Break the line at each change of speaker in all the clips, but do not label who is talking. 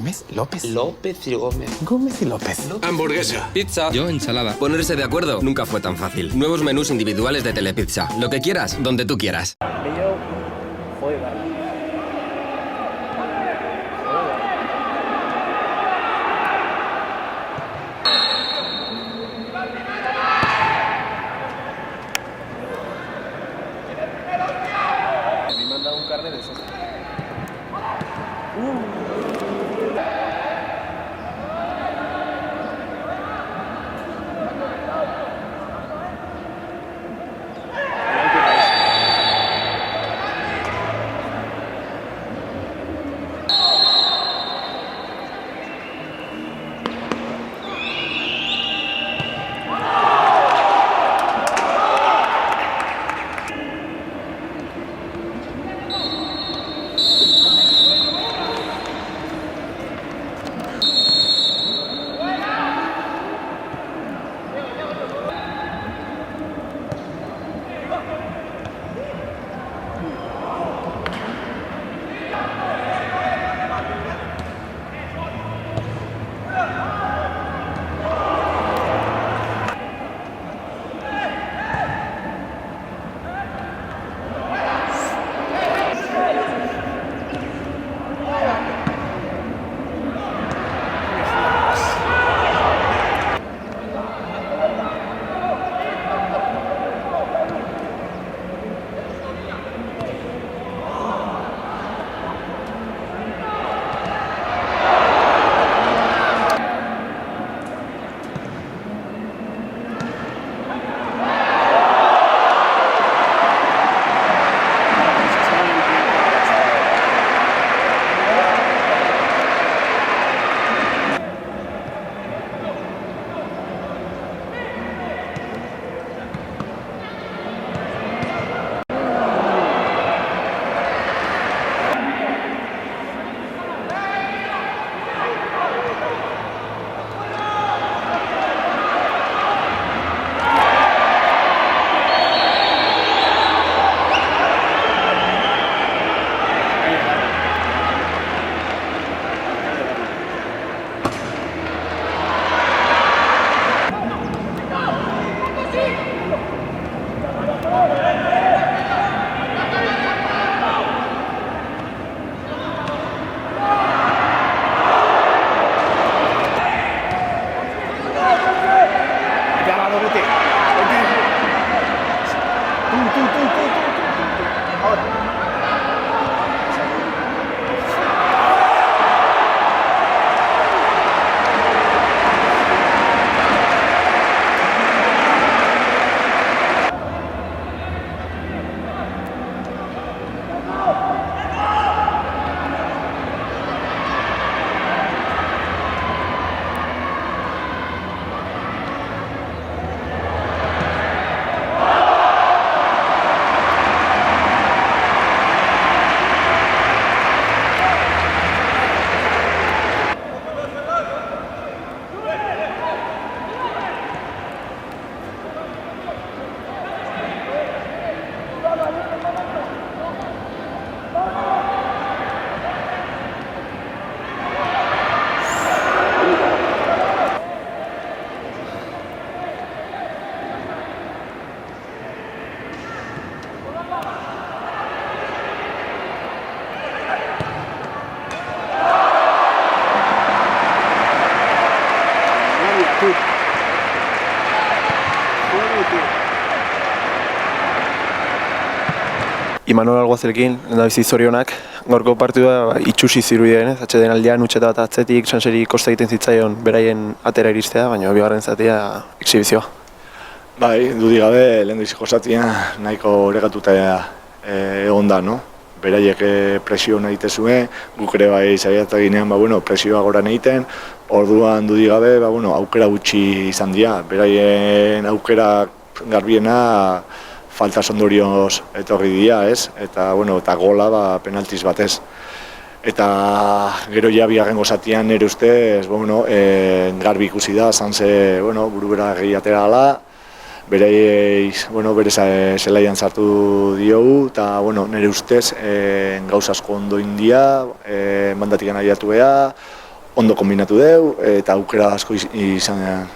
Gómez, López.
López y Gómez.
Gómez y López.
Hamburguesa.
Pizza.
Yo, ensalada.
Ponerse de acuerdo nunca fue tan fácil. Nuevos menús individuales de Telepizza. Lo que quieras, donde tú quieras.
Me han dado un carnet de esos.
Imanol Alguazelekin, lehendabizi zorionak, gaurko partidua itxusi zirudien, atxeden aldean utxeta bat atzetik, Sanseri kosta egiten zitzaion beraien atera iristea, baina bigarren zatia exhibizioa.
Bai, dudik gabe, lehendabizi josatia nahiko oregatuta egon da, no? Beraiek presio nahi zuen, guk ere bai saiatzen ginean, presioa goran egiten, orduan dudik gabe, aukera gutxi izan dira, beraien aukera garbiena falta ondorioz etorri dira, ez? Eta gola penaltiz batez. Eta gero ja bigarrengo zatian nire ustez, garbi ikusi da, Sanse, burubera gehi atera ala, bere zelaian sartu diogu, eta nire ustez gauza asko ondo india, mandatikan ahiatu beha, ondo kombinatu deu, eta aukera asko izan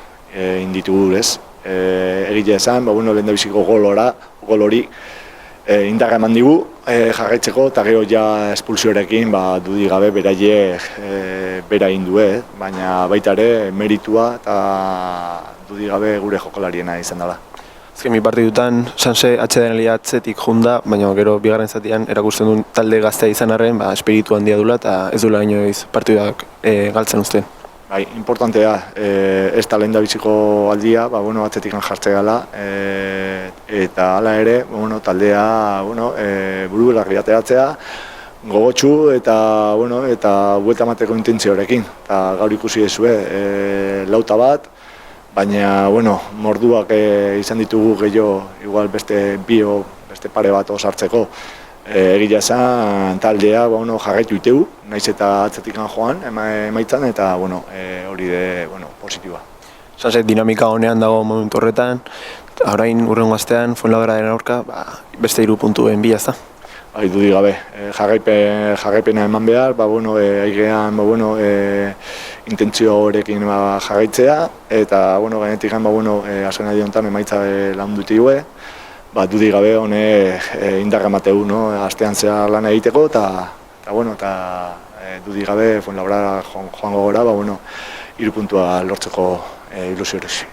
inditugu, ez? Egia esan, lehendabiziko gol hori indarra eman digu jarraitzeko, eta gero ja espulsioarekin dudik gabe beraiek bera indue, baina baita ere meritua eta dudik gabe gure jokolariena izan dela.
Azken bi partidutan, Sanse atsedenaldia atzetik junda, baina gero bigarren zatian erakusten duen talde gaztea izan arren, espiritu handia dula eta ez dula inoiz partiduak galtzen uzten.
Bai, importantea, ez da lehendabiziko aldia, atzetik jartzea gala, eta hala ere, taldea buru belarri ateratzea, gogotsu eta buelta emateko intentzioarekin. Eta gaur ikusi dezue, lauta bat, baina morduak izan ditugu gehiago, igual beste beste pare bat osartzeko. Egia esan taldea jarraitu itegu, naiz eta atzetik joan emaitzan, eta hori de positiboa.
Sanse dinamika honean dago momentu horretan, orain hurrengo astean Fuenlabraren aurka beste 3 puntuen bila, ezta?
Bai, dudik gabe, jarraipena eman behar, aigean intentzio horrekin jarraitzea, eta genetik azken aldi honetan emaitza lagundu ditue, dudik gabe indarra emateu, astean zehar lan egiteko, eta dudik gabe Fuenlabrara joango gora, 3 puntua lortzeko ilusio horrek.